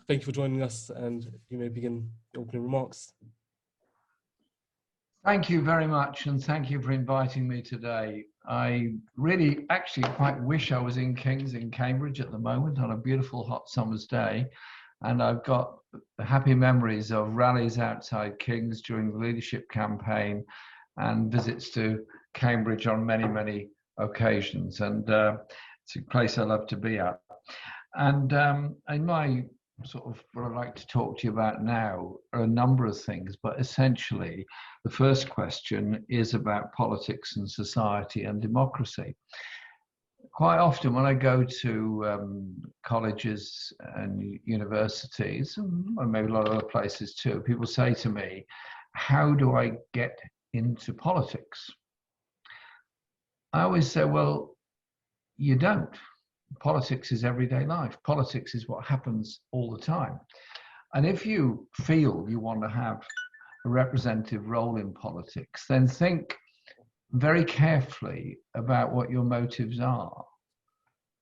thank you for joining us, and you may begin your opening remarks. Thank you very much, and thank you for inviting me today. I really actually quite wish I was in King's in Cambridge at the moment on a beautiful hot summer's day, and I've got happy memories of rallies outside King's during the leadership campaign and visits to Cambridge on many occasions, and it's a place I love to be at. And in my sort of what I'd like to talk to you about now are a number of things, but essentially the first question is about politics and society and democracy. Quite often when I go to colleges and universities, and maybe a lot of other places too, people say to me, how do I get into politics? I always say, well, you don't. Politics is everyday life. Politics is what happens all the time. And if you feel you want to have a representative role in politics, then think very carefully about what your motives are.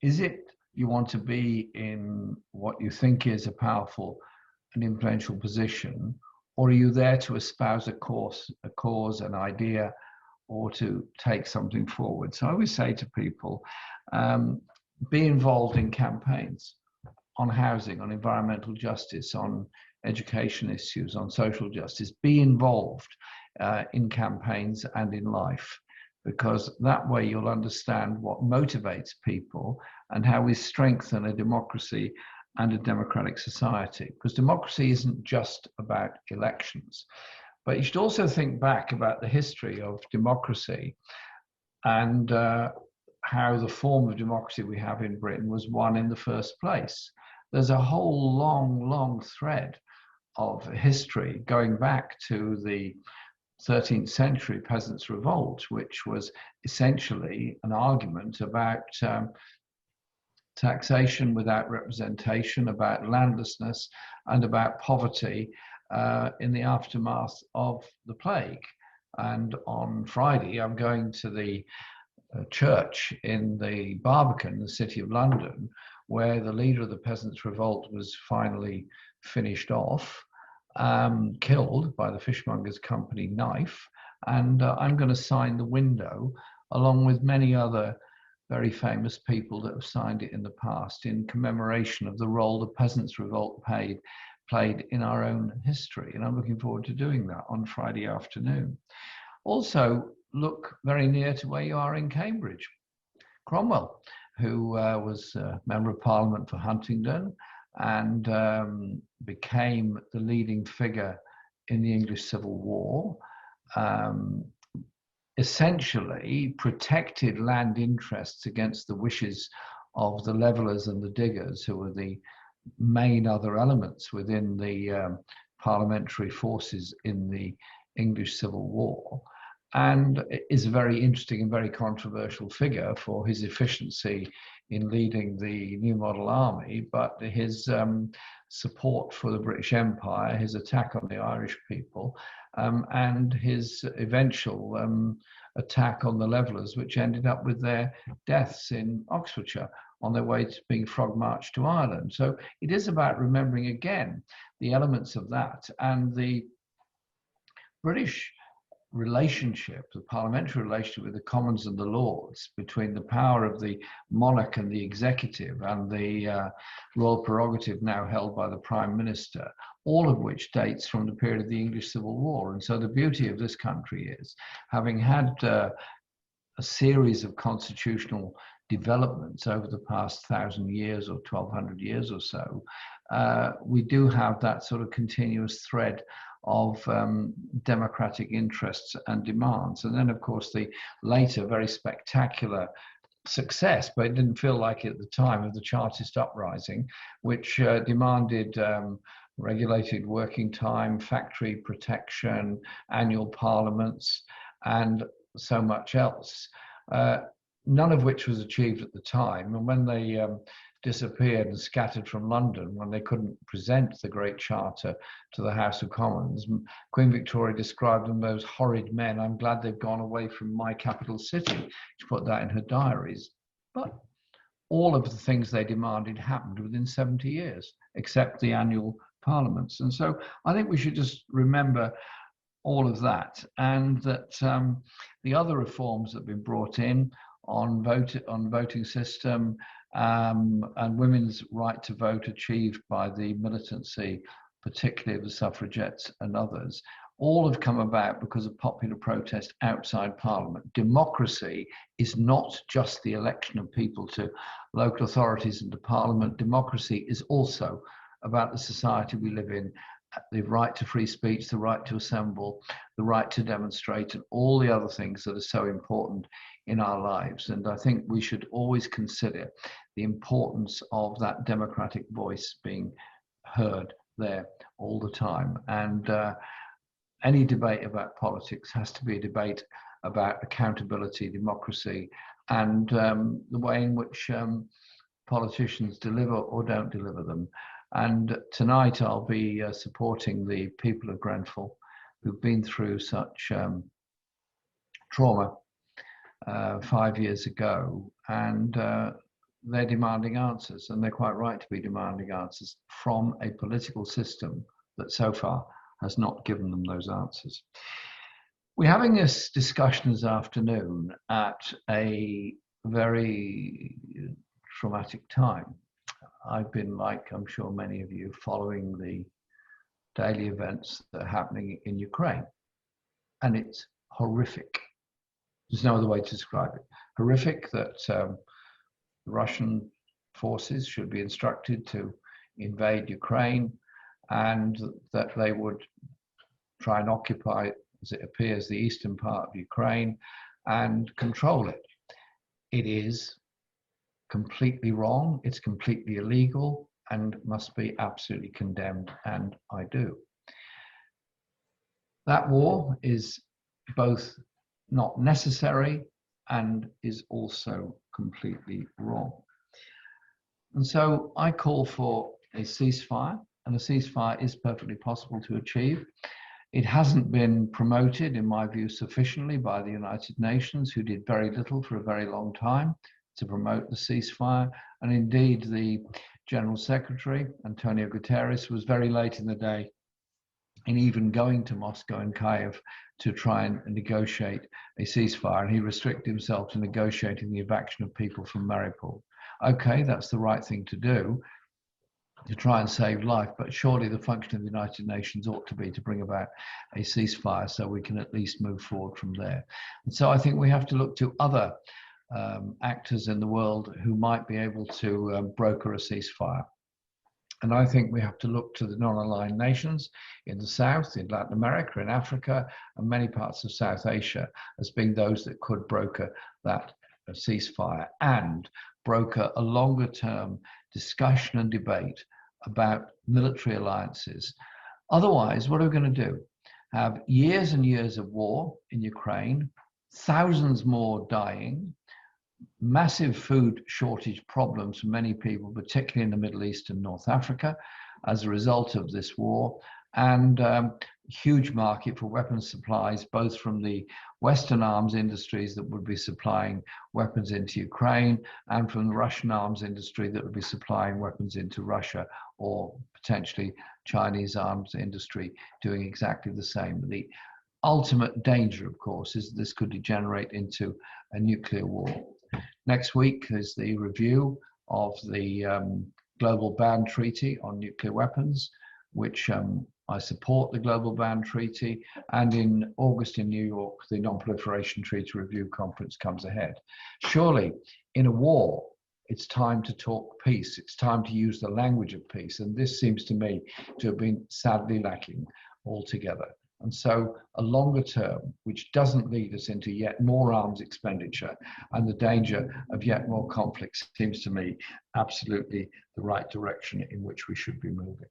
Is it you want to be in what you think is a powerful and influential position, or are you there to espouse a cause, an idea, or to take something forward? So I always say to people, be involved in campaigns on housing, on environmental justice, on education issues, on social justice. Be involved in campaigns and in life, because that way you'll understand what motivates people and how we strengthen a democracy and a democratic society. Because democracy isn't just about elections, but you should also think back about the history of democracy and how the form of democracy we have in Britain was won in the first place. There's a whole long thread of history going back to the 13th century Peasants' Revolt, which was essentially an argument about taxation without representation, about landlessness, and about poverty in the aftermath of the plague. And on Friday, I'm going to the church in the Barbican, the city of London, where the leader of the Peasants' Revolt was finally finished off, killed by the Fishmongers' Company knife. And I'm going to sign the window, along with many other very famous people that have signed it in the past, in commemoration of the role the Peasants' Revolt played in our own history. And I'm looking forward to doing that on Friday afternoon. Also, look very near to where you are in Cambridge. Cromwell, who was a Member of Parliament for Huntingdon and became the leading figure in the English Civil War, essentially protected land interests against the wishes of the levellers and the diggers, who were the main other elements within the parliamentary forces in the English Civil War, and is a very interesting and very controversial figure for his efficiency in leading the New Model Army, but his support for the British Empire, his attack on the Irish people, and his eventual attack on the levellers, which ended up with their deaths in Oxfordshire on their way to being frog marched to Ireland. So it is about remembering again the elements of that, and the British relationship, the parliamentary relationship with the Commons and the Lords, between the power of the monarch and the executive and the royal prerogative now held by the Prime Minister, all of which dates from the period of the English Civil War. And so the beauty of this country is, having had a series of constitutional developments over the past 1,000 years or 1,200 years or so, we do have that sort of continuous thread of democratic interests and demands. And then, of course, the later very spectacular success, but it didn't feel like it at the time, of the Chartist uprising, which demanded regulated working time, factory protection, annual parliaments, and so much else, none of which was achieved at the time. And when they disappeared and scattered from London, when they couldn't present the Great Charter to the House of Commons, Queen Victoria described them, those horrid men. I'm glad they've gone away from my capital city. She put that in her diaries. But all of the things they demanded happened within 70 years, except the annual parliaments. And so I think we should just remember all of that, and that the other reforms that have been brought in on voting system and women's right to vote achieved by the militancy, particularly of the suffragettes and others, all have come about because of popular protest outside Parliament. Democracy is not just the election of people to local authorities and to Parliament. Democracy is also about the society we live in, the right to free speech, the right to assemble, the right to demonstrate, and all the other things that are so important in our lives. And I think we should always consider the importance of that democratic voice being heard there all the time. And any debate about politics has to be a debate about accountability, democracy, and the way in which politicians deliver or don't deliver them. And tonight I'll be supporting the people of Grenfell who've been through such trauma 5 years ago, and they're demanding answers, and they're quite right to be demanding answers from a political system that so far has not given them those answers. We're having this discussion this afternoon at a very traumatic time. I've been, like I'm sure many of you, following the daily events that are happening in Ukraine, and it's horrific. There's no other way to describe it. Horrific that Russian forces should be instructed to invade Ukraine, and that they would try and occupy, as it appears, the eastern part of Ukraine and control it. It is completely wrong, it's completely illegal, and must be absolutely condemned, and I do. That war is both not necessary and is also completely wrong. And so I call for a ceasefire, and a ceasefire is perfectly possible to achieve. It hasn't been promoted, in my view, sufficiently by the United Nations, who did very little for a very long time to promote the ceasefire. And indeed, the General Secretary, Antonio Guterres, was very late in the day in even going to Moscow and Kiev to try and negotiate a ceasefire. And he restricted himself to negotiating the evacuation of people from Mariupol. Okay, that's the right thing to do, to try and save life, but surely the function of the United Nations ought to be to bring about a ceasefire so we can at least move forward from there. And so I think we have to look to other actors in the world who might be able to broker a ceasefire. And I think we have to look to the non-aligned nations in the South, in Latin America, in Africa, and many parts of South Asia as being those that could broker that ceasefire and broker a longer term discussion and debate about military alliances. Otherwise, what are we going to do? Have years and years of war in Ukraine, thousands more dying, massive food shortage problems for many people, particularly in the Middle East and North Africa, as a result of this war, and huge market for weapons supplies, both from the Western arms industries that would be supplying weapons into Ukraine, and from the Russian arms industry that would be supplying weapons into Russia, or potentially Chinese arms industry doing exactly the same. The ultimate danger, of course, is that this could degenerate into a nuclear war. Next week is the review of the Global Ban Treaty on Nuclear Weapons, which I support the Global Ban Treaty, and in August in New York, the Non-Proliferation Treaty Review Conference comes ahead. Surely, in a war, it's time to talk peace. It's time to use the language of peace, and this seems to me to have been sadly lacking altogether. And so a longer term, which doesn't lead us into yet more arms expenditure and the danger of yet more conflicts, seems to me absolutely the right direction in which we should be moving.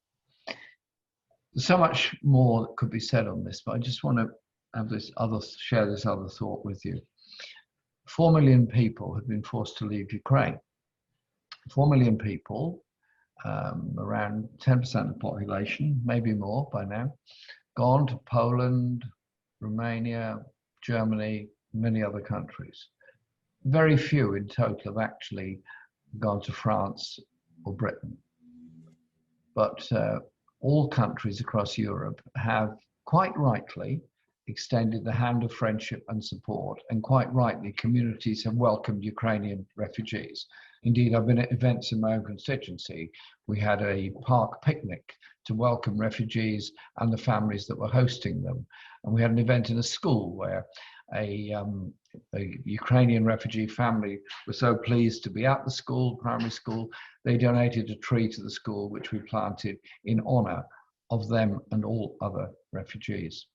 There's so much more that could be said on this, but I just want to have share this other thought with you. 4 million people have been forced to leave Ukraine. 4 million people, around 10% of the population, maybe more by now, gone to Poland, Romania, Germany, many other countries. Very few in total have actually gone to France or Britain. But all countries across Europe have quite rightly extended the hand of friendship and support, and quite rightly communities have welcomed Ukrainian refugees. Indeed, I've been at events in my own constituency. We had a park picnic to welcome refugees and the families that were hosting them. And we had an event in a school where a Ukrainian refugee family were so pleased to be at the school, primary school, they donated a tree to the school, which we planted in honor of them and all other refugees.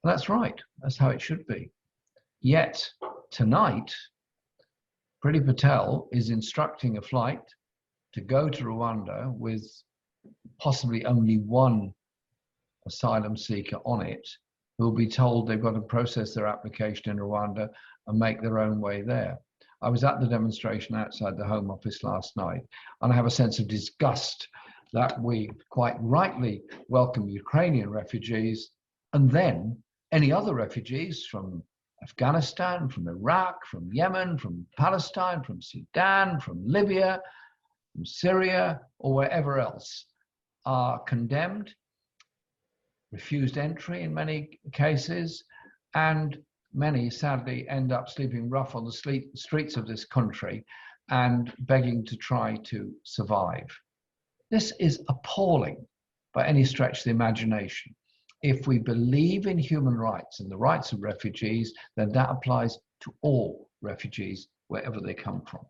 And that's right, that's how it should be. Yet tonight, Priti Patel is instructing a flight to go to Rwanda with possibly only one asylum seeker on it, who will be told they've got to process their application in Rwanda and make their own way there. I was at the demonstration outside the Home Office last night, and I have a sense of disgust that we quite rightly welcome Ukrainian refugees, and then any other refugees from Afghanistan, from Iraq, from Yemen, from Palestine, from Sudan, from Libya, from Syria, or wherever else are condemned, refused entry in many cases, and many sadly end up sleeping rough on the streets of this country and begging to try to survive. This is appalling by any stretch of the imagination. If we believe in human rights and the rights of refugees, then that applies to all refugees, wherever they come from.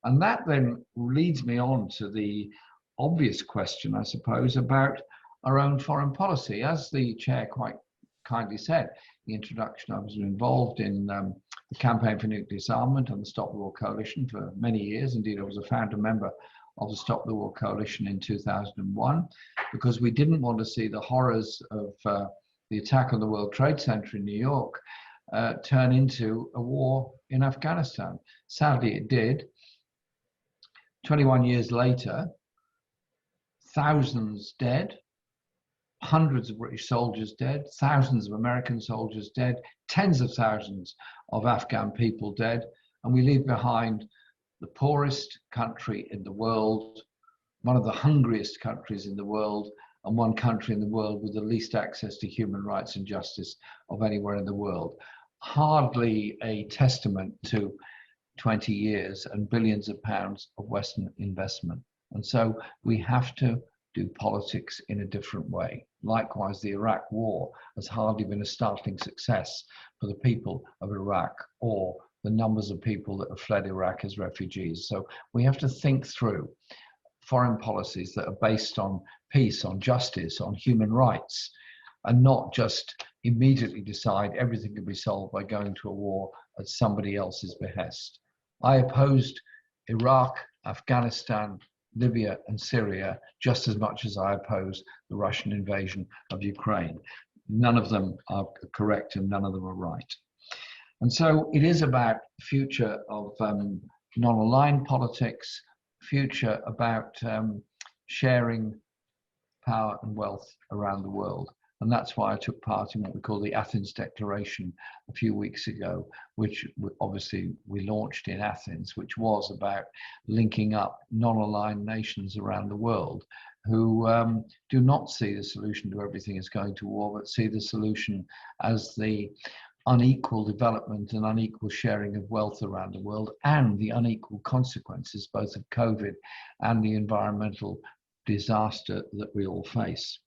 And that then leads me on to the obvious question, I suppose, about our own foreign policy. As the chair quite kindly said, the introduction, I was involved in the campaign for nuclear disarmament and the Stop the War Coalition for many years. Indeed, I was a founder member of the Stop the War Coalition in 2001, because we didn't want to see the horrors of the attack on the World Trade Center in New York turn into a war in Afghanistan. Sadly, it did. 21 years later, thousands dead, hundreds of British soldiers dead, thousands of American soldiers dead, tens of thousands of Afghan people dead, and we leave behind the poorest country in the world, one of the hungriest countries in the world, and one country in the world with the least access to human rights and justice of anywhere in the world. Hardly a testament to 20 years and billions of pounds of Western investment. And so we have to do politics in a different way. Likewise, the Iraq war has hardly been a startling success for the people of Iraq or the numbers of people that have fled Iraq as refugees. So we have to think through foreign policies that are based on peace, on justice, on human rights, and not just immediately decide everything can be solved by going to a war at somebody else's behest. I opposed Iraq, Afghanistan, Libya, and Syria just as much as I oppose the Russian invasion of Ukraine. None of them are correct and none of them are right. And so it is about the future of non-aligned politics, future about sharing power and wealth around the world. And that's why I took part in what we call the Athens Declaration a few weeks ago, which obviously we launched in Athens, which was about linking up non-aligned nations around the world who do not see the solution to everything as going to war, but see the solution as the unequal development and unequal sharing of wealth around the world, and the unequal consequences both of COVID and the environmental disaster that we all face.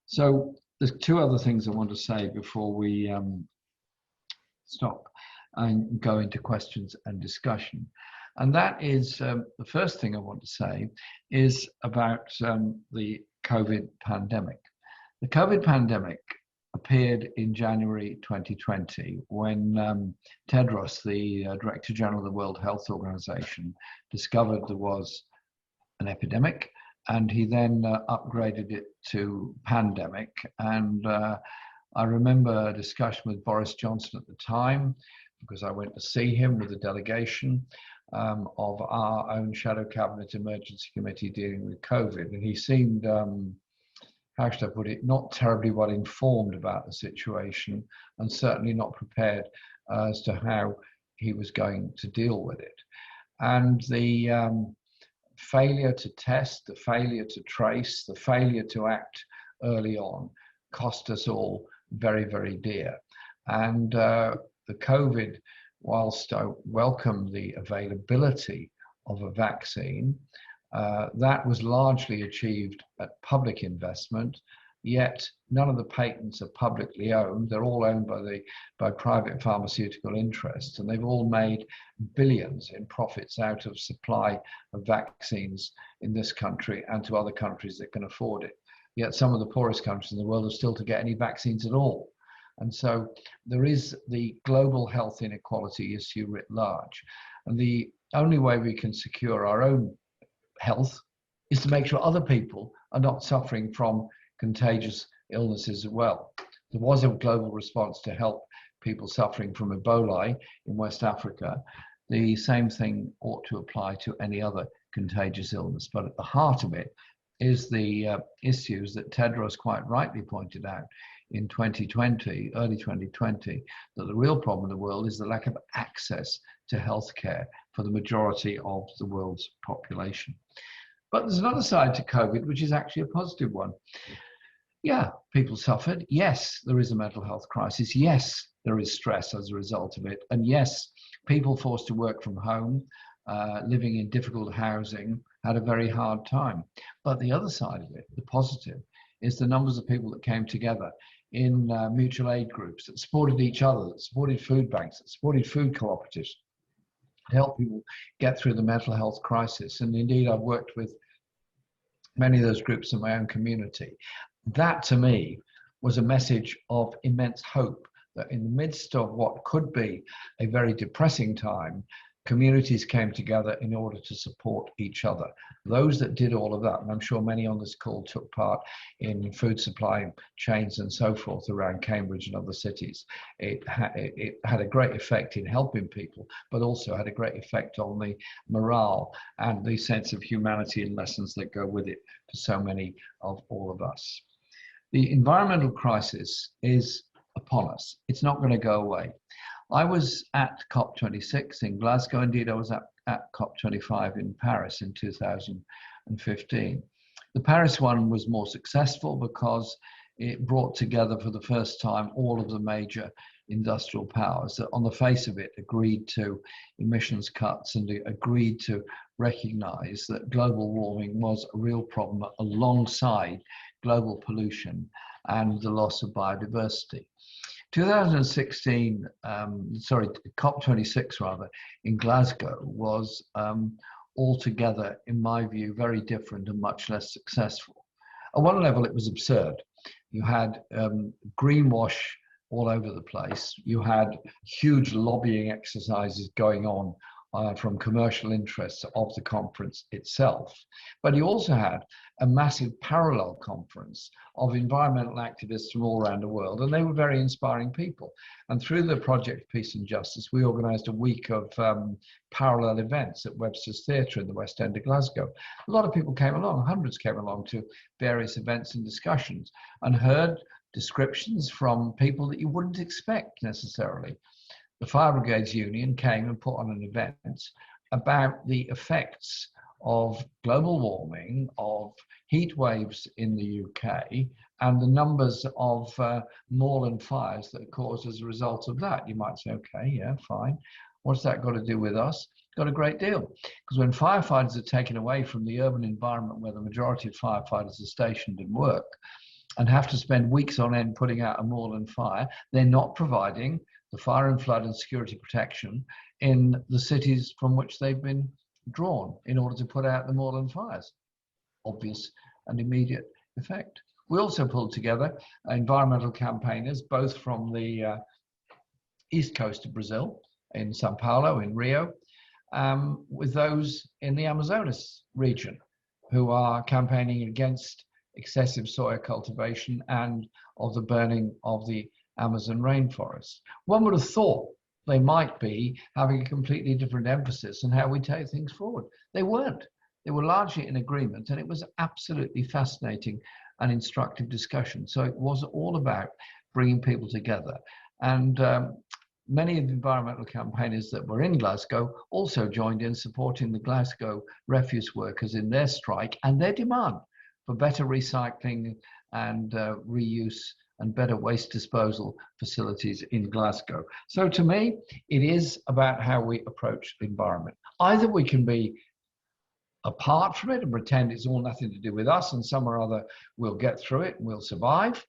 So there's two other things I want to say before we stop and go into questions and discussion. And that is, the first thing I want to say is about the COVID pandemic. The COVID pandemic appeared in January 2020 when Tedros, the Director General of the World Health Organization, discovered there was an epidemic, and he then upgraded it to pandemic. And I remember a discussion with Boris Johnson at the time, because I went to see him with a delegation of our own Shadow Cabinet Emergency Committee dealing with COVID. And he seemed, how should I put it, not terribly well informed about the situation, and certainly not prepared as to how he was going to deal with it. And the failure to test, the failure to trace, the failure to act early on cost us all very, very dear. And the COVID, whilst I welcome the availability of a vaccine, that was largely achieved at public investment, yet none of the patents are publicly owned. They're all owned by private pharmaceutical interests, and they've all made billions in profits out of supply of vaccines in this country and to other countries that can afford it. Yet some of the poorest countries in the world are still to get any vaccines at all. And so there is the global health inequality issue writ large. And the only way we can secure our own health is to make sure other people are not suffering from contagious illnesses as well. There was a global response to help people suffering from Ebola in West Africa. The same thing ought to apply to any other contagious illness. But at the heart of it is the issues that Tedros quite rightly pointed out in 2020, early 2020, that the real problem in the world is the lack of access to healthcare for the majority of the world's population. But there's another side to COVID, which is actually a positive one. Yeah, people suffered. Yes, there is a mental health crisis. Yes, there is stress as a result of it. And yes, people forced to work from home, living in difficult housing, had a very hard time. But the other side of it, the positive, is the numbers of people that came together in mutual aid groups that supported each other, that supported food banks, that supported food cooperatives, to help people get through the mental health crisis. And indeed, I've worked with many of those groups in my own community. That, to me, was a message of immense hope that in the midst of what could be a very depressing time, communities came together in order to support each other. Those that did all of that, and I'm sure many on this call took part in food supply chains and so forth around Cambridge and other cities, it had a great effect in helping people, but also had a great effect on the morale and the sense of humanity and lessons that go with it for so many of all of us. The environmental crisis is upon us. It's not going to go away. I was at COP26 in Glasgow. Indeed, I was at COP25 in Paris in 2015. The Paris one was more successful because it brought together for the first time all of the major industrial powers that on the face of it agreed to emissions cuts and agreed to recognize that global warming was a real problem alongside global pollution and the loss of biodiversity. 2016, COP26 rather, in Glasgow was altogether, in my view, very different and much less successful. At one level, it was absurd. You had greenwash all over the place. You had huge lobbying exercises going on from commercial interests of the conference itself. But you also had a massive parallel conference of environmental activists from all around the world, and they were very inspiring people. And through the Project Peace and Justice, we organised a week of parallel events at Webster's Theatre in the West End of Glasgow. A lot of people came along, hundreds came along to various events and discussions, and heard descriptions from people that you wouldn't expect necessarily. The Fire Brigades Union came and put on an event about the effects of global warming, of heat waves in the UK, and the numbers of moorland fires that are caused as a result of that. You might say, okay, yeah, fine. What's that got to do with us? Got a great deal. Because when firefighters are taken away from the urban environment where the majority of firefighters are stationed and work, and have to spend weeks on end putting out a moorland fire, they're not providing the fire and flood and security protection in the cities from which they've been drawn in order to put out the moorland fires. Obvious and immediate effect. We also pulled together environmental campaigners, both from the east coast of Brazil, in Sao Paulo, in Rio, with those in the Amazonas region, who are campaigning against excessive soya cultivation and of the burning of the Amazon rainforest. One would have thought they might be having a completely different emphasis on how we take things forward. They weren't. They were largely in agreement, and it was absolutely fascinating and instructive discussion. So it was all about bringing people together. And many of the environmental campaigners that were in Glasgow also joined in supporting the Glasgow refuse workers in their strike and their demand for better recycling and reuse and better waste disposal facilities in Glasgow. So to me, it is about how we approach the environment. Either we can be apart from it and pretend it's all nothing to do with us and some or other we'll get through it and we'll survive,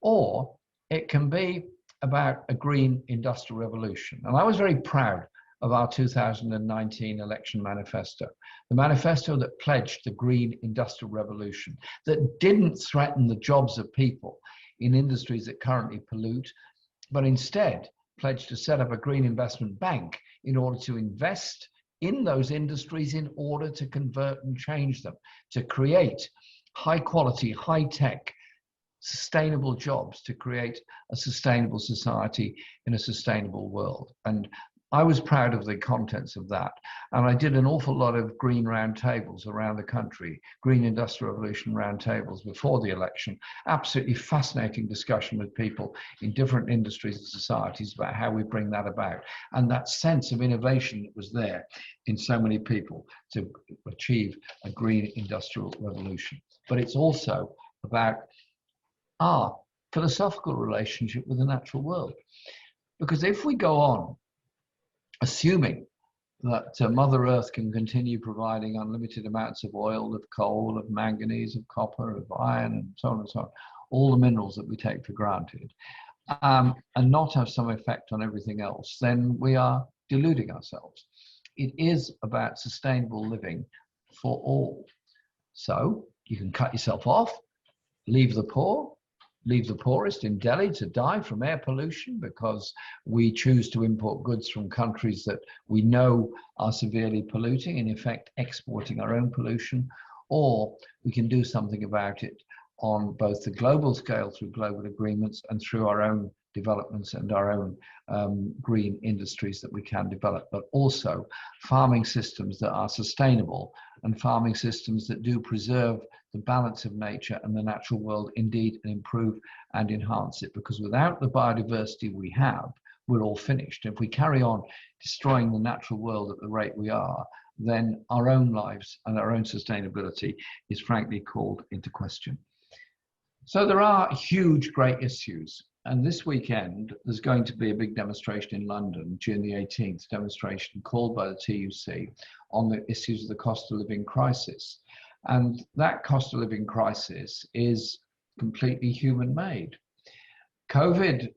or it can be about a green industrial revolution. And I was very proud of our 2019 election manifesto, the manifesto that pledged the green industrial revolution, that didn't threaten the jobs of people in industries that currently pollute, but instead pledged to set up a green investment bank in order to invest in those industries in order to convert and change them, to create high quality, high tech, sustainable jobs, to create a sustainable society in a sustainable world. And I was proud of the contents of that. And I did an awful lot of green roundtables around the country, green industrial revolution roundtables before the election. Absolutely fascinating discussion with people in different industries and societies about how we bring that about. And that sense of innovation that was there in so many people to achieve a green industrial revolution. But it's also about our philosophical relationship with the natural world. Because if we go on assuming that Mother Earth can continue providing unlimited amounts of oil, of coal, of manganese, of copper, of iron, and so on and so on, all the minerals that we take for granted, and not have some effect on everything else, then we are deluding ourselves. It is about sustainable living for all. So you can cut yourself off, leave the poorest in Delhi to die from air pollution because we choose to import goods from countries that we know are severely polluting, in effect exporting our own pollution, or we can do something about it on both the global scale through global agreements and through our own developments and our own green industries that we can develop, but also farming systems that are sustainable and farming systems that do preserve the balance of nature and the natural world, indeed, and improve and enhance it. Because without the biodiversity we have, we're all finished. If we carry on destroying the natural world at the rate we are, then our own lives and our own sustainability is frankly called into question. So there are huge, great issues. And this weekend, there's going to be a big demonstration in London, June the 18th, demonstration called by the TUC on the issues of the cost of living crisis. And that cost of living crisis is completely human-made. COVID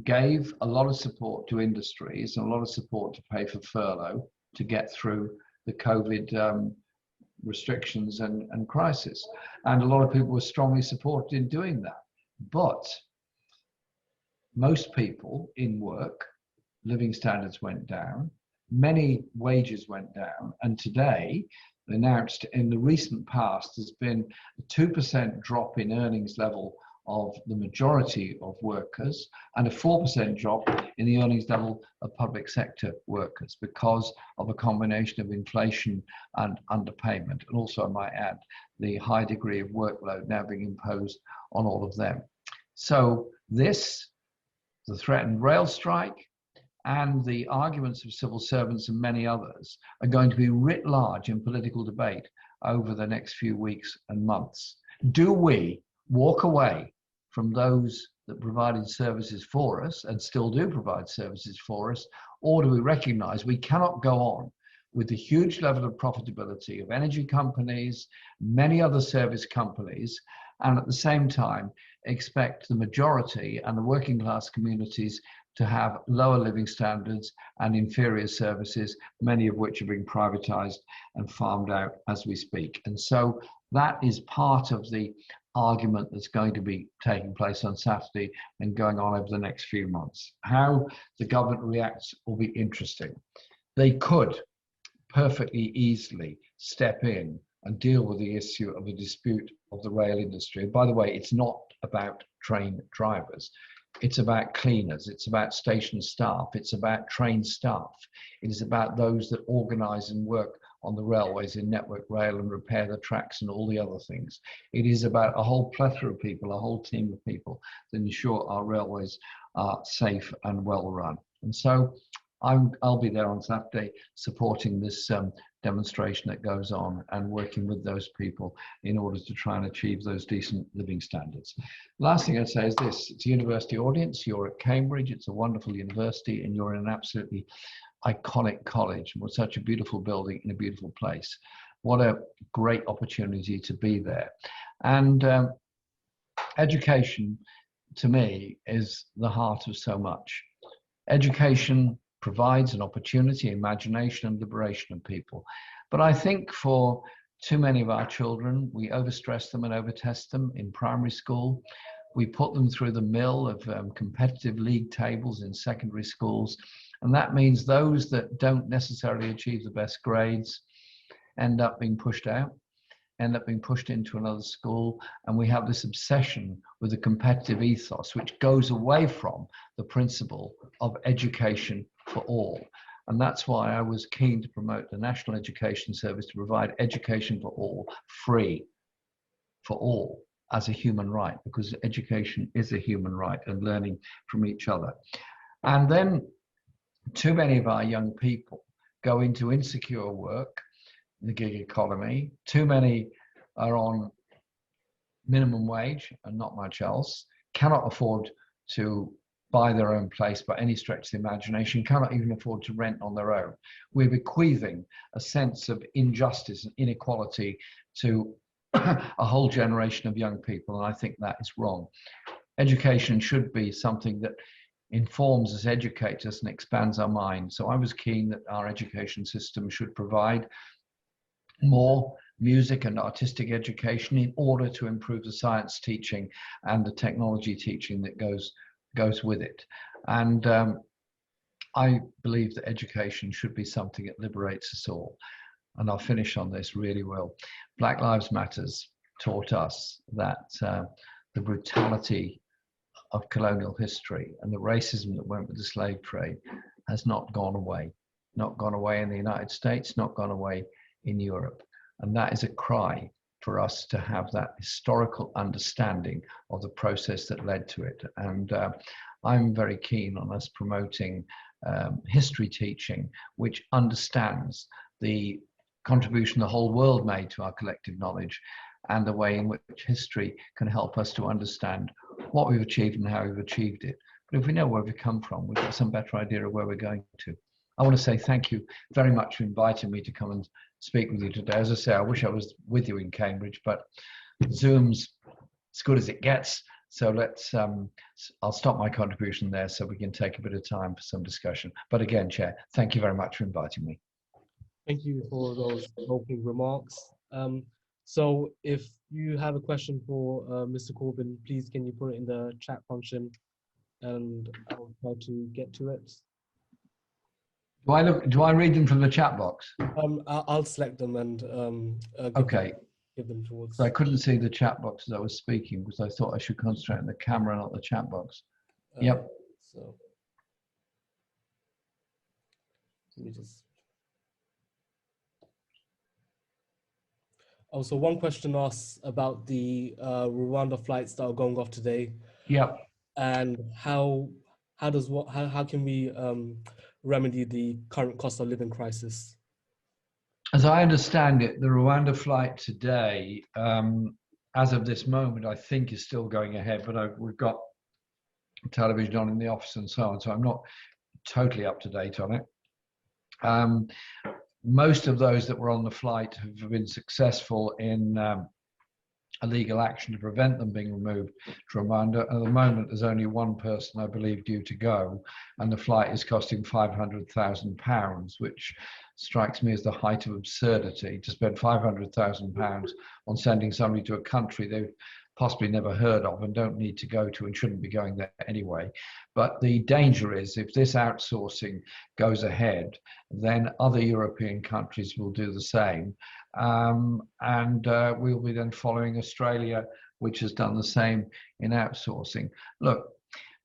gave a lot of support to industries and a lot of support to pay for furlough to get through the COVID restrictions and crisis. And a lot of people were strongly supported in doing that. But most people in work, living standards went down, many wages went down, and today, announced in the recent past, there's been a 2% drop in earnings level of the majority of workers and a 4% drop in the earnings level of public sector workers because of a combination of inflation and underpayment. And also, I might add, the high degree of workload now being imposed on all of them. So this, the threatened rail strike, and the arguments of civil servants and many others are going to be writ large in political debate over the next few weeks and months. Do we walk away from those that provided services for us and still do provide services for us, or do we recognize we cannot go on with the huge level of profitability of energy companies, many other service companies, and at the same time expect the majority and the working class communities to have lower living standards and inferior services, many of which are being privatized and farmed out as we speak. And so that is part of the argument that's going to be taking place on Saturday and going on over the next few months. How the government reacts will be interesting. They could perfectly easily step in and deal with the issue of a dispute of the rail industry. And by the way, it's not about train drivers. It's about cleaners, it's about station staff, it's about train staff. It is about those that organize and work on the railways in Network Rail and repair the tracks and all the other things. It is about a whole plethora of people, a whole team of people that ensure our railways are safe and well run. And so I'll be there on Saturday supporting this demonstration that goes on and working with those people in order to try and achieve those decent living standards. Last thing I'd say is this: it's a university audience. You're at Cambridge. It's a wonderful university, and you're in an absolutely iconic college with such a beautiful building in a beautiful place. What a great opportunity to be there. And education, to me, is the heart of so much. Education provides an opportunity, imagination, and liberation of people. But I think for too many of our children, we overstress them and overtest them in primary school. We put them through the mill of competitive league tables in secondary schools. And that means those that don't necessarily achieve the best grades end up being pushed out, end up being pushed into another school. And we have this obsession with the competitive ethos, which goes away from the principle of education for all. And that's why I was keen to promote the National Education Service to provide education for all, free for all, as a human right, because education is a human right, and learning from each other. And then too many of our young people go into insecure work, the gig economy. Too many are on minimum wage and not much else, cannot afford to buy their own place by any stretch of the imagination, cannot even afford to rent on their own. We're bequeathing a sense of injustice and inequality to a whole generation of young people, and I think that is wrong. Education should be something that informs us, educates us, and expands our mind. So I was keen that our education system should provide more music and artistic education in order to improve the science teaching and the technology teaching that goes with it. And I believe that education should be something that liberates us all. And I'll finish on this really well. Black Lives Matters taught us that the brutality of colonial history and the racism that went with the slave trade has not gone away. Not gone away in the United States, not gone away in Europe. And that is a cry for us to have that historical understanding of the process that led to it. And I'm very keen on us promoting history teaching, which understands the contribution the whole world made to our collective knowledge, and the way in which history can help us to understand what we've achieved and how we've achieved it. But if we know where we've come from, we've got some better idea of where we're going to. I want to say thank you very much for inviting me to come and speak with you today. As I say, I wish I was with you in Cambridge, but Zoom's as good as it gets. So let's, I'll stop my contribution there so we can take a bit of time for some discussion. But again, Chair, thank you very much for inviting me. Thank you for those opening remarks. So if you have a question for Mr. Corbyn, please can you put it in the chat function and I'll try to get to it. Do I read them from the chat box? I'll select them and give them towards. So I couldn't see the chat box as I was speaking because I thought I should concentrate on the camera, not the chat box. Yep. So let me just. Oh, so one question asks about the Rwanda flights that are going off today. Yep. And how can we remedy the current cost of living crisis? As I understand it, the Rwanda flight today, as of this moment, I think is still going ahead, but we've got television on in the office and so on, so I'm not totally up to date on it. Most of those that were on the flight have been successful in a legal action to prevent them being removed to Rwanda. At the moment, there's only one person, I believe, due to go, and the flight is costing £500,000, which strikes me as the height of absurdity, to spend £500,000 on sending somebody to a country they've possibly never heard of and don't need to go to and shouldn't be going there anyway. But the danger is if this outsourcing goes ahead, then other European countries will do the same. We'll be then following Australia, which has done the same in outsourcing. Look,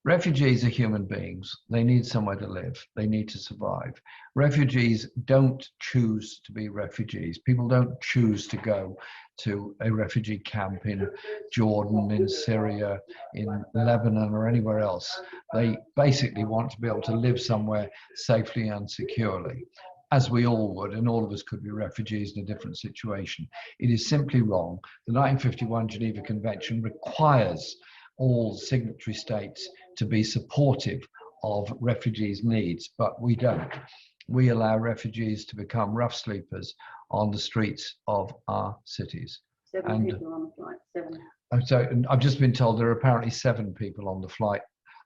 Refugees are human beings. They need somewhere to live. They need to survive. Refugees don't choose to be refugees. People don't choose to go to a refugee camp in Jordan, in Syria, in Lebanon, or anywhere else. They basically want to be able to live somewhere safely and securely, as we all would, and all of us could be refugees in a different situation. It is simply wrong. The 1951 Geneva Convention requires all signatory states to be supportive of refugees' needs, but we don't. We allow refugees to become rough sleepers on the streets of our cities. Seven people on the flight, 7. So I've just been told there are apparently 7 people on the flight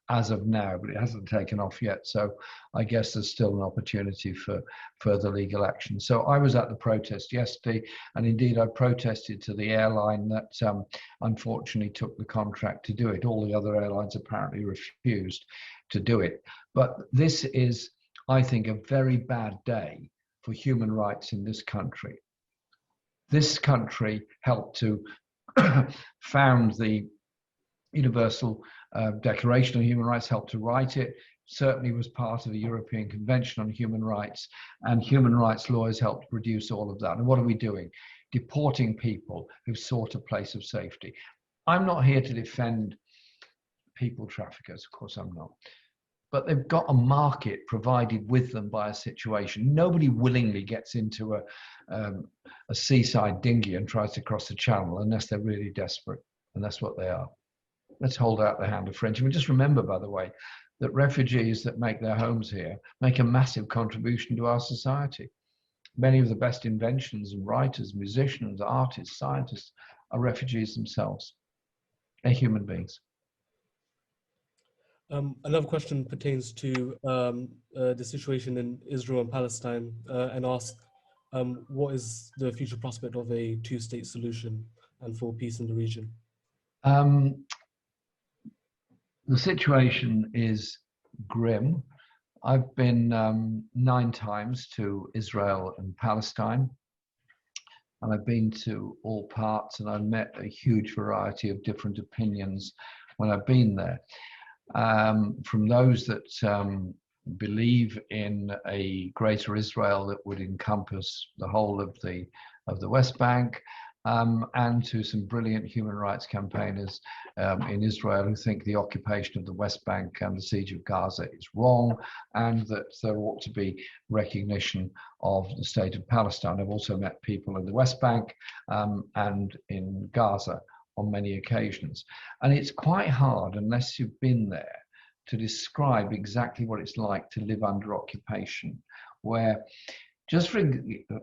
as of now, but it hasn't taken off yet. So I guess there's still an opportunity for further legal action. So I was at the protest yesterday, and indeed I protested to the airline that unfortunately took the contract to do it. All the other airlines apparently refused to do it. But this is, I think, a very bad day for human rights in this country. This country helped to found the Universal Declaration on Human Rights, helped to write it, certainly was part of the European Convention on Human Rights, and human rights lawyers helped produce all of that. And what are we doing? Deporting people who've sought a place of safety. I'm not here to defend people traffickers, of course I'm not. But they've got a market provided with them by a situation. Nobody willingly gets into a seaside dinghy and tries to cross the channel unless they're really desperate, and that's what they are. Let's hold out the hand of friendship. And just remember, by the way, that refugees that make their homes here make a massive contribution to our society. Many of the best inventions and writers, musicians, artists, scientists are refugees themselves. They're human beings. Another question pertains to the situation in Israel and Palestine, and asks, what is the future prospect of a two-state solution and for peace in the region? The situation is grim. I've been 9 times to Israel and Palestine, and I've been to all parts, and I've met a huge variety of different opinions when I've been there. From those that believe in a greater Israel that would encompass the whole of the West Bank, and to some brilliant human rights campaigners in Israel who think the occupation of the West Bank and the siege of Gaza is wrong, and that there ought to be recognition of the state of Palestine. I've also met people in the West Bank and in Gaza on many occasions. And it's quite hard, unless you've been there, to describe exactly what it's like to live under occupation, where, just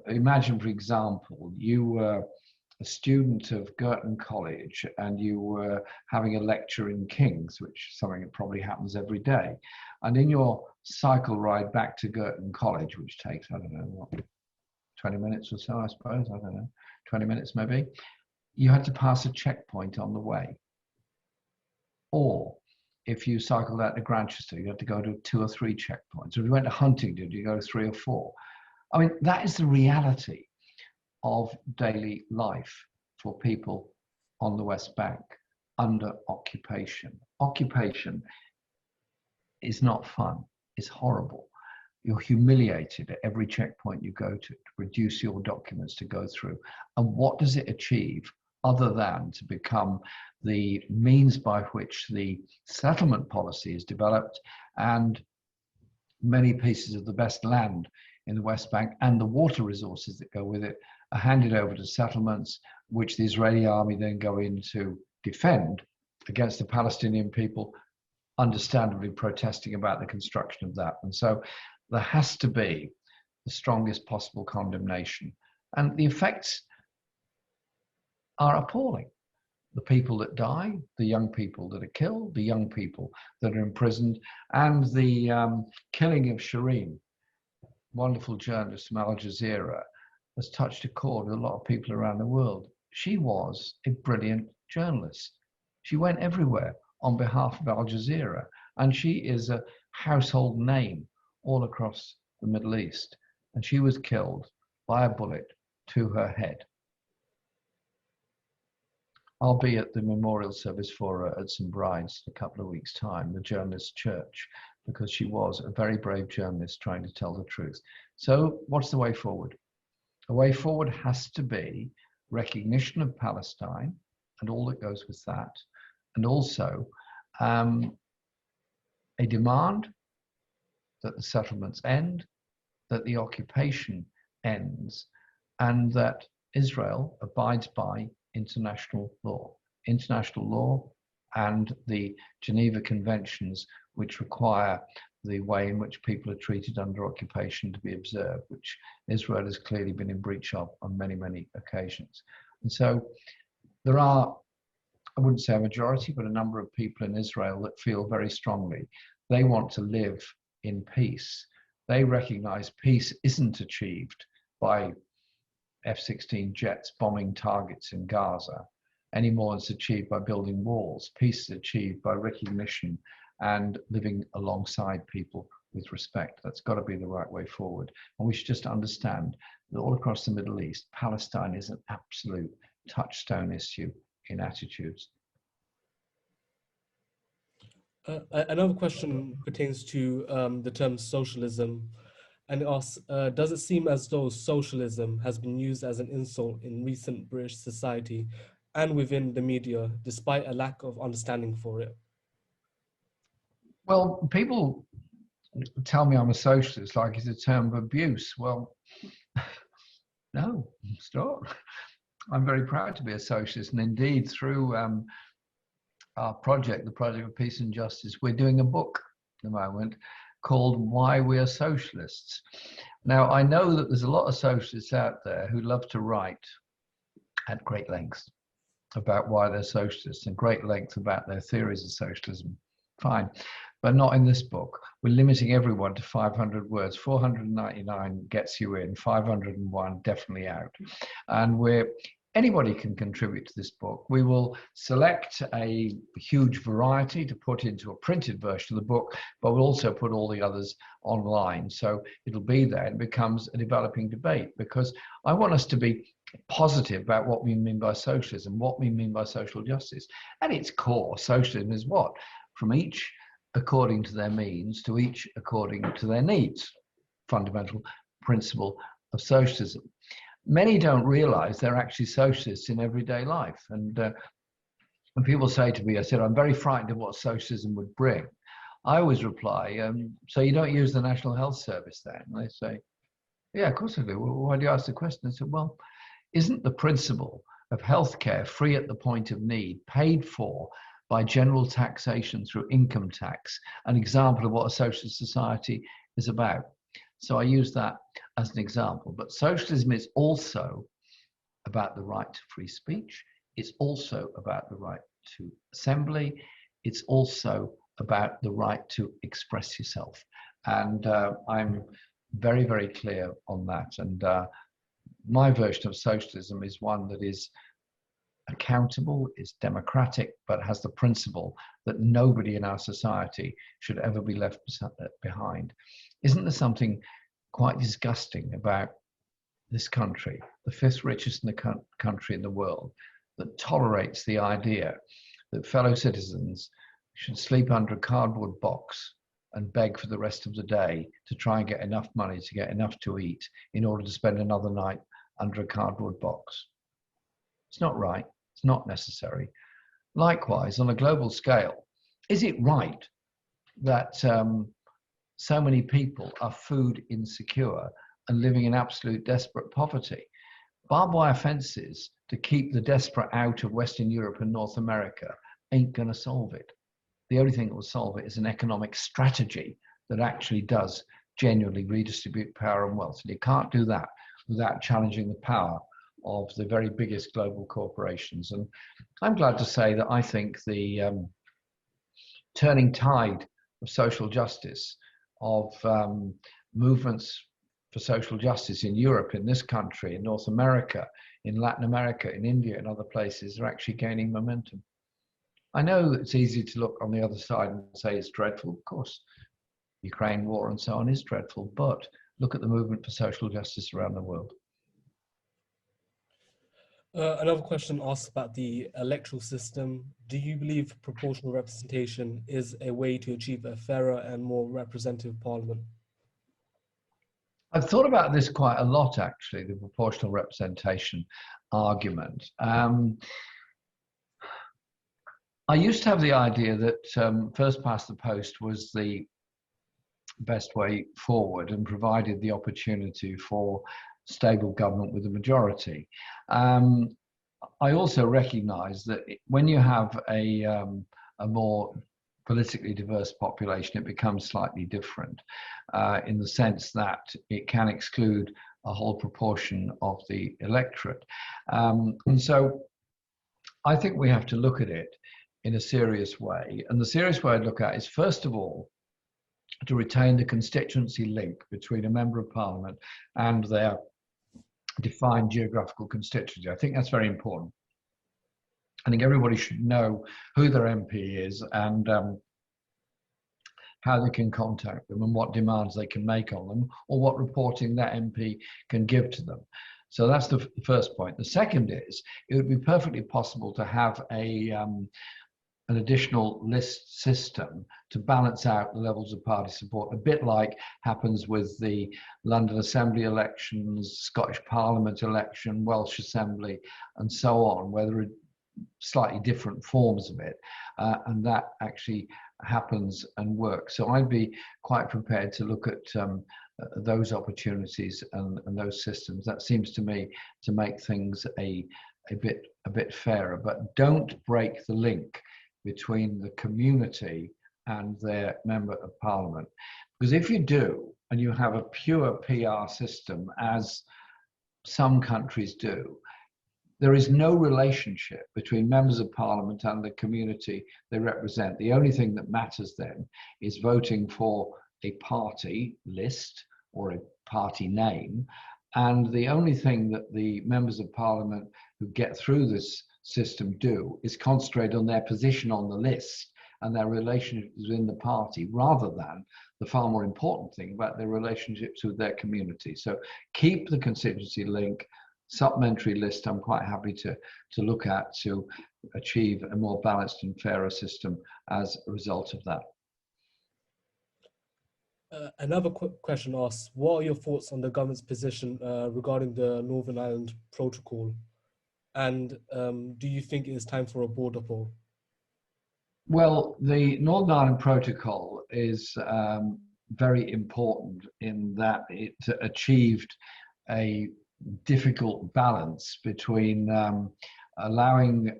imagine, for example, you were a student of Girton College and you were having a lecture in King's, which is something that probably happens every day. And in your cycle ride back to Girton College, which takes, I don't know, what, 20 minutes or so, I suppose, I don't know, 20 minutes maybe, you had to pass a checkpoint on the way. Or if you cycled out to Grantchester, you had to go to 2 or 3 checkpoints. Or if you went to Huntingdon, you go to 3 or 4. I mean, that is the reality of daily life for people on the West Bank under occupation. Occupation is not fun, it's horrible. You're humiliated at every checkpoint you go to produce your documents to go through. And what does it achieve other than to become the means by which the settlement policy is developed, and many pieces of the best land in the West Bank and the water resources that go with it are handed over to settlements, which the Israeli army then go in to defend against the Palestinian people, understandably protesting about the construction of that. And so there has to be the strongest possible condemnation. And the effects are appalling. The people that die, the young people that are killed, the young people that are imprisoned, and the killing of Shireen, wonderful journalist from Al Jazeera, has touched a chord with a lot of people around the world. She was a brilliant journalist. She went everywhere on behalf of Al Jazeera, and she is a household name all across the Middle East. And she was killed by a bullet to her head. I'll be at the memorial service for Hudson Brides in a couple of weeks' time, the journalist church, because she was a very brave journalist trying to tell the truth. So what's the way forward? The way forward has to be recognition of Palestine and all that goes with that, and also a demand that the settlements end, that the occupation ends, and that Israel abides by international law and the Geneva Conventions, which require the way in which people are treated under occupation to be observed, which Israel has clearly been in breach of on many, many occasions. And so there are, I wouldn't say a majority, but a number of people in Israel that feel very strongly they want to live in peace. They recognize peace isn't achieved by F-16 jets bombing targets in Gaza any more than it's achieved by building walls. Peace is achieved by recognition and living alongside people with respect. That's got to be the right way forward. And we should just understand that all across the Middle East, Palestine is an absolute touchstone issue in attitudes. Another question pertains to the term socialism, and it asks, does it seem as though socialism has been used as an insult in recent British society and within the media, despite a lack of understanding for it? Well, people tell me I'm a socialist like it's a term of abuse. Well, no, stop. I'm very proud to be a socialist, and indeed through our project, the Project of Peace and Justice, we're doing a book at the moment called Why We Are Socialists. Now, I know that there's a lot of socialists out there who love to write at great length about why they're socialists and great length about their theories of socialism. Fine, but not in this book. We're limiting everyone to 500 words. 499 gets you in, 501 definitely out. And anybody can contribute to this book. We will select a huge variety to put into a printed version of the book, but we'll also put all the others online. So it'll be there and it becomes a developing debate, because I want us to be positive about what we mean by socialism, what we mean by social justice. At its core, socialism is what? From each according to their means to each according to their needs. Fundamental principle of socialism. Many don't realize they're actually socialists in everyday life. And when people say to me, I said, I'm very frightened of what socialism would bring. I always reply, so you don't use the National Health Service then? And they say, yeah, of course I do. Well, why do you ask the question? I said, well, isn't the principle of healthcare free at the point of need, paid for by general taxation through income tax, an example of what a socialist society is about? So I use that as an example. But socialism is also about the right to free speech. It's also about the right to assembly. It's also about the right to express yourself. And I'm very, very clear on that. And my version of socialism is one that is accountable, is democratic, but has the principle that nobody in our society should ever be left behind. Isn't there something quite disgusting about this country, the fifth richest in the country in the world, that tolerates the idea that fellow citizens should sleep under a cardboard box and beg for the rest of the day to try and get enough money to get enough to eat in order to spend another night under a cardboard box? It's not right. It's not necessary. Likewise, on a global scale, is it right that so many people are food insecure and living in absolute desperate poverty? Barbed wire fences to keep the desperate out of Western Europe and North America ain't going to solve it. The only thing that will solve it is an economic strategy that actually does genuinely redistribute power and wealth. And you can't do that without challenging the power of the very biggest global corporations. And I'm glad to say that I think the turning tide of social justice, of movements for social justice in Europe, in this country, in North America, in Latin America, in India, and other places, are actually gaining momentum. I know it's easy to look on the other side and say it's dreadful. Of course, Ukraine war and so on is dreadful, but look at the movement for social justice around the world. Another question asks about the electoral system. Do you believe proportional representation is a way to achieve a fairer and more representative parliament? I've thought about this quite a lot, actually, the proportional representation argument. I used to have the idea that first past the post was the best way forward and provided the opportunity for stable government with a majority. I also recognise that when you have a more politically diverse population, it becomes slightly different in the sense that it can exclude a whole proportion of the electorate. And so I think we have to look at it in a serious way. And the serious way I'd look at is, first of all, to retain the constituency link between a member of parliament and their defined geographical constituency. I think that's very important. I think everybody should know who their MP is and how they can contact them and what demands they can make on them, or what reporting that MP can give to them. So that's the first point. The second is, it would be perfectly possible to have an additional list system to balance out the levels of party support, a bit like happens with the London Assembly elections, Scottish Parliament election, Welsh Assembly, and so on, where there are slightly different forms of it, and that actually happens and works. So I'd be quite prepared to look at those opportunities and those systems. That seems to me to make things a bit fairer, but don't break the link between the community and their member of parliament. Because if you do, and you have a pure PR system, as some countries do, there is no relationship between members of parliament and the community they represent. The only thing that matters then is voting for a party list or a party name. And the only thing that the members of parliament who get through this system do is concentrate on their position on the list and their relationships within the party, rather than the far more important thing about their relationships with their community. So keep the constituency link. Supplementary list I'm quite happy to look at to achieve a more balanced and fairer system as a result of that. Another question asks, what are your thoughts on the government's position regarding the Northern Ireland Protocol? And do you think it is time for a border poll? Well, the Northern Ireland Protocol is very important in that it achieved a difficult balance between allowing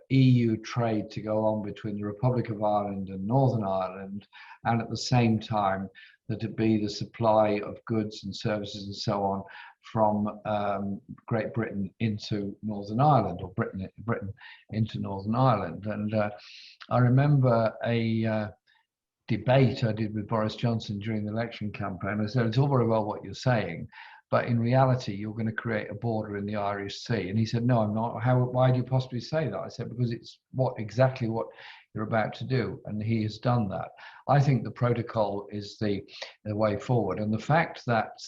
EU trade to go on between the Republic of Ireland and Northern Ireland, and at the same time that it be the supply of goods and services and so on from Great Britain into Northern Ireland, or Britain into Northern Ireland. And I remember a debate I did with Boris Johnson during the election campaign. I said, it's all very well what you're saying, but in reality, you're going to create a border in the Irish Sea. And he said, no, I'm not. Why do you possibly say that? I said, because it's exactly what you're about to do. And he has done that. I think the protocol is the way forward. And the fact that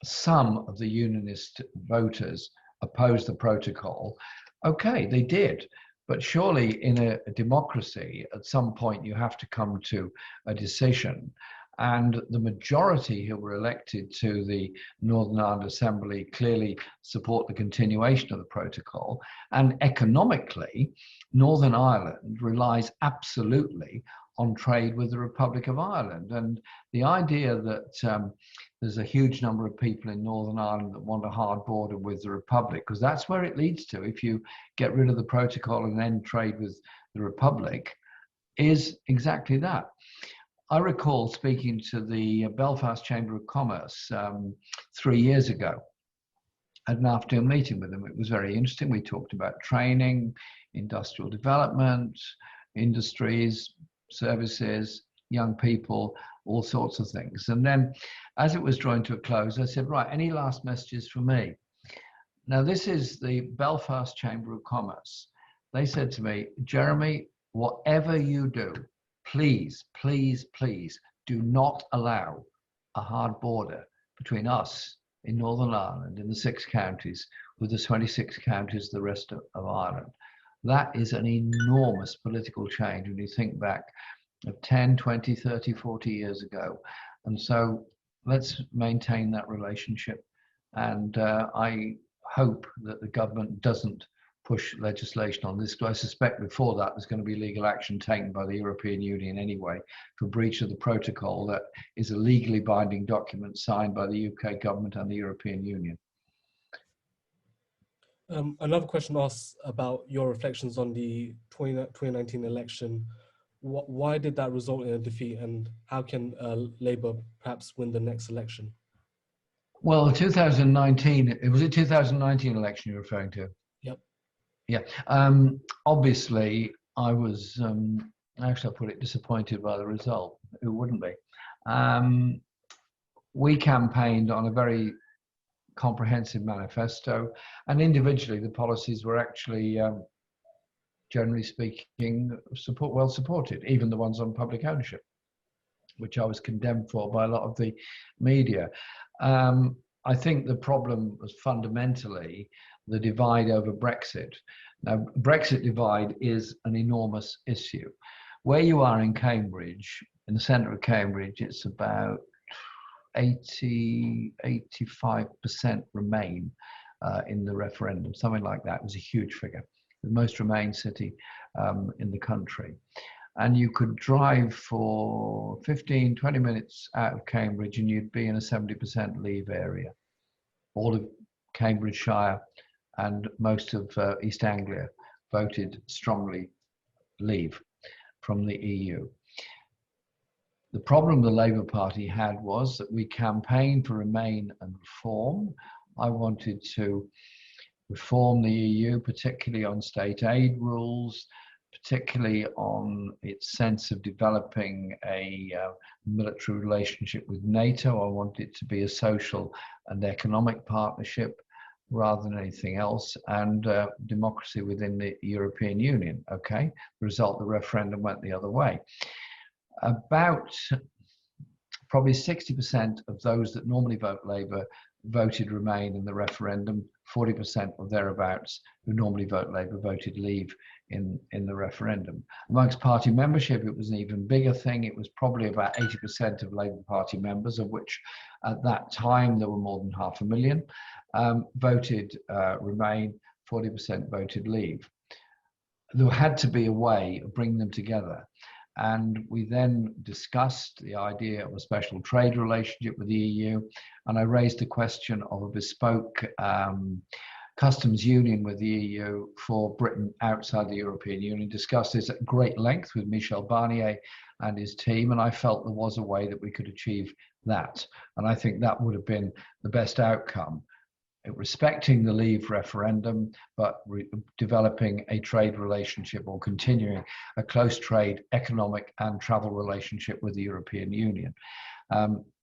some of the unionist voters opposed the protocol, okay, they did. But surely in a democracy, at some point you have to come to a decision. And the majority who were elected to the Northern Ireland Assembly clearly support the continuation of the protocol. And economically, Northern Ireland relies absolutely on trade with the Republic of Ireland. And the idea that there's a huge number of people in Northern Ireland that want a hard border with the Republic, because that's where it leads to if you get rid of the protocol and end trade with the Republic, is exactly that. I recall speaking to the Belfast Chamber of Commerce 3 years ago at an afternoon meeting with them. It was very interesting. We talked about training, industrial development, industries, services, young people, all sorts of things. And then as it was drawing to a close, I said, right, any last messages for me? Now, this is the Belfast Chamber of Commerce. They said to me, Jeremy, whatever you do, please, please, please do not allow a hard border between us in Northern Ireland, in the 6 counties, with the 26 counties, the rest of Ireland. That is an enormous political change when you think back of 10, 20, 30, 40 years ago. And so let's maintain that relationship. And I hope that the government doesn't push legislation on this, because I suspect before that there's going to be legal action taken by the European Union anyway for breach of the protocol that is a legally binding document signed by the UK government and the European Union. Another question asks about your reflections on the 2019 election. Why did that result in a defeat, and how can Labour perhaps win the next election? Well, 2019, was it 2019 election you're referring to? Yep. Yeah. Obviously, I was, how shall I put it, disappointed by the result. Who wouldn't be? We campaigned on a very comprehensive manifesto, and individually the policies were actually, generally speaking, well supported, even the ones on public ownership, which I was condemned for by a lot of the media. I think the problem was fundamentally the divide over Brexit. Now, Brexit divide is an enormous issue. Where you are in Cambridge, in the centre of Cambridge, it's about 85% Remain in the referendum, something like that. It was a huge figure, the most Remain city in the country. And you could drive for 15, 20 minutes out of Cambridge and you'd be in a 70% Leave area. All of Cambridgeshire and most of East Anglia voted strongly Leave from the EU. The problem the Labour Party had was that we campaigned for Remain and reform. I wanted to reform the EU, particularly on state aid rules, particularly on its sense of developing a military relationship with NATO. I wanted it to be a social and economic partnership rather than anything else, and democracy within the European Union. Okay, the result, the referendum went the other way. About probably 60% of those that normally vote Labour voted Remain in the referendum. 40% or thereabouts who normally vote Labour voted Leave in the referendum. Amongst party membership, it was an even bigger thing. It was probably about 80% of Labour Party members, of which at that time there were more than 500,000, voted Remain, 40% voted Leave. There had to be a way of bringing them together. And we then discussed the idea of a special trade relationship with the EU. And I raised the question of a bespoke customs union with the EU for Britain outside the European Union, discussed this at great length with Michel Barnier and his team. And I felt there was a way that we could achieve that. And I think that would have been the best outcome, respecting the Leave referendum, but developing a trade relationship or continuing a close trade, economic and travel relationship with the European Union.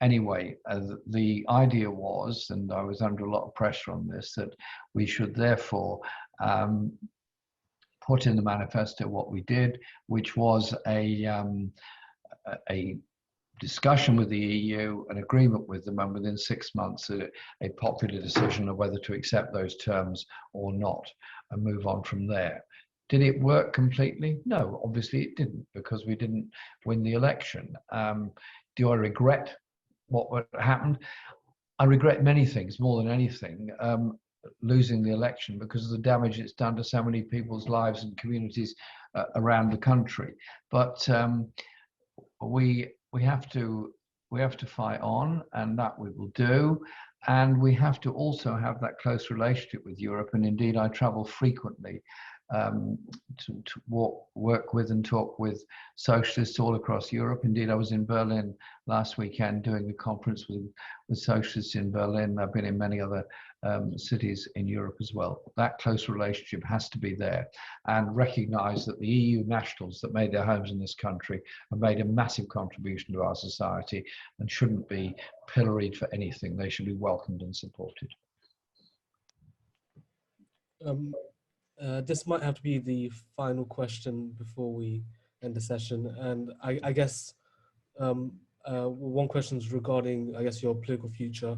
Anyway, the idea was, and I was under a lot of pressure on this, that we should therefore put in the manifesto what we did, which was a discussion with the EU, an agreement with them, and within 6 months a popular decision of whether to accept those terms or not and move on from there. Did it work completely? No, obviously it didn't, because we didn't win the election. Do I regret what happened? I regret many things more than anything. Losing the election because of the damage it's done to so many people's lives and communities around the country. But we have to fight on, and that we will do. And we have to also have that close relationship with Europe. And indeed, I travel frequently to work with and talk with socialists all across Europe. Indeed, I was in Berlin last weekend doing a conference with socialists in Berlin. I've been in many other cities in Europe as well. That close relationship has to be there, and recognize that the EU nationals that made their homes in this country have made a massive contribution to our society and shouldn't be pilloried for anything. They should be welcomed and supported. This might have to be the final question before we end the session, and I guess one question is regarding, I guess, your political future.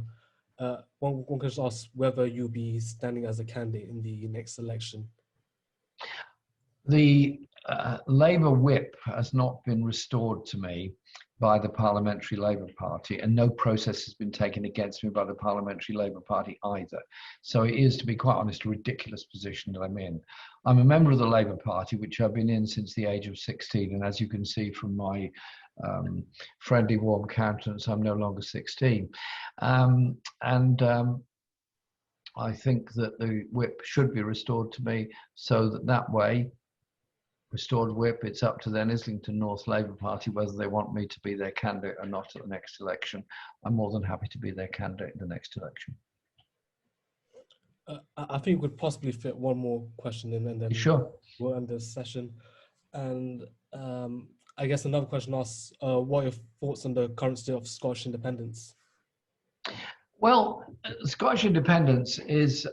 one question asks whether you'll be standing as a candidate in the next election. The Labour whip has not been restored to me by the Parliamentary Labour Party, and no process has been taken against me by the Parliamentary Labour Party either. So it is, to be quite honest, a ridiculous position that I'm in. I'm a member of the Labour Party, which I've been in since the age of 16, and as you can see from my friendly, warm countenance, I'm no longer 16. I think that the whip should be restored to me, so that way, restored whip, it's up to then Islington North Labour Party whether they want me to be their candidate or not at the next election. I'm more than happy to be their candidate in the next election. I think we could possibly fit one more question in, and then Sure. we'll end this session. And I guess another question asks, what are your thoughts on the current state of Scottish independence? Well, Scottish independence is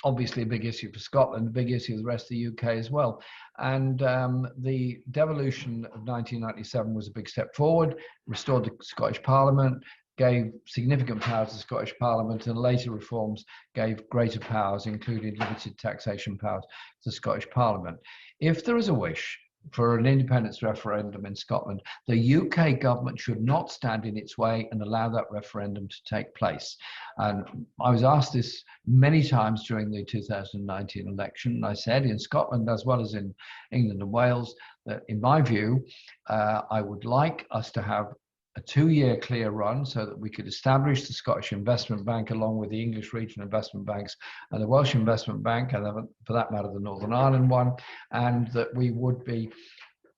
obviously a big issue for Scotland, a big issue for the rest of the UK as well. And the devolution of 1997 was a big step forward, restored the Scottish Parliament, gave significant powers to the Scottish Parliament, and later reforms gave greater powers, including limited taxation powers, to the Scottish Parliament. If there is a wish for an independence referendum in Scotland, the UK government should not stand in its way and allow that referendum to take place. And I was asked this many times during the 2019 election, and I said in Scotland as well as in England and Wales that in my view, I would like us to have a 2-year clear run so that we could establish the Scottish Investment Bank along with the English regional investment banks and the Welsh Investment Bank, and for that matter the Northern Ireland one, and that we would be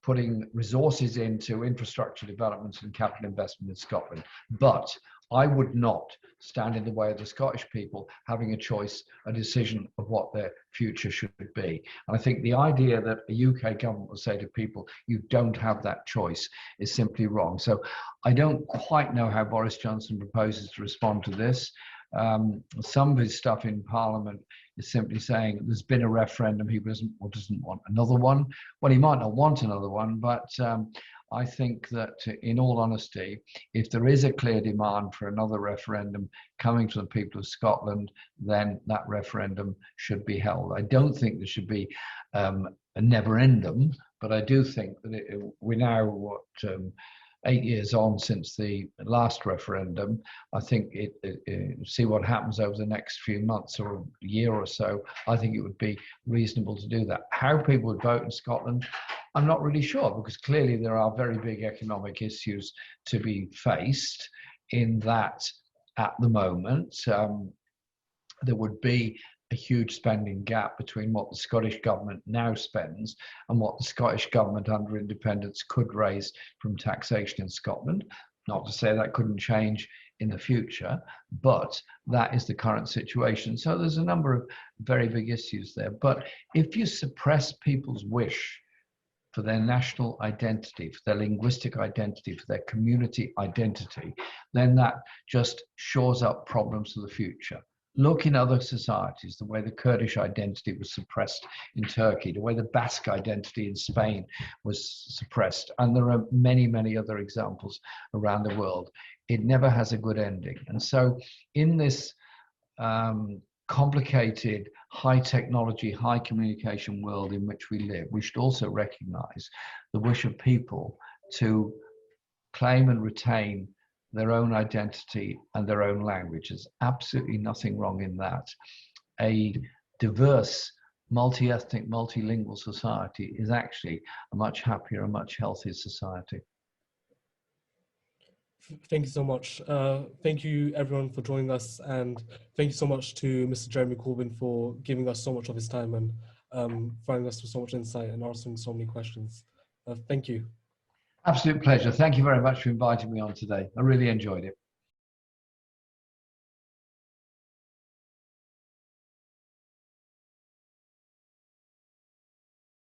putting resources into infrastructure developments and capital investment in Scotland. But I would not stand in the way of the Scottish people having a choice, a decision of what their future should be. And I think the idea that a UK government will say to people, you don't have that choice, is simply wrong. So I don't quite know how Boris Johnson proposes to respond to this. Some of his stuff in Parliament is simply saying there's been a referendum, he doesn't want another one. Well, he might not want another one, but I think that in all honesty, if there is a clear demand for another referendum coming from the people of Scotland, then that referendum should be held. I don't think there should be a never-ending, but I do think that we're now, 8 years on since the last referendum. I think see what happens over the next few months or a year or so. I think it would be reasonable to do that. How people would vote in Scotland, I'm not really sure, because clearly there are very big economic issues to be faced in that at the moment. There would be a huge spending gap between what the Scottish government now spends and what the Scottish government under independence could raise from taxation in Scotland. Not to say that couldn't change in the future, but that is the current situation. So there's a number of very big issues there. But if you suppress people's wish for their national identity, for their linguistic identity, for their community identity, then that just shores up problems for the future. Look in other societies, the way the Kurdish identity was suppressed in Turkey, the way the Basque identity in Spain was suppressed, and there are many, many other examples around the world. It never has a good ending. And so in this complicated, high technology, high communication world in which we live, we should also recognize the wish of people to claim and retain their own identity and their own language. There's absolutely nothing wrong in that. A diverse, multi-ethnic, multilingual society is actually a much happier and much healthier society. Thank you so much. Thank you everyone for joining us, and thank you so much to Mr. Jeremy Corbyn for giving us so much of his time and providing us with so much insight and answering so many questions. Thank you. Absolute pleasure. Thank you very much for inviting me on today. I really enjoyed it.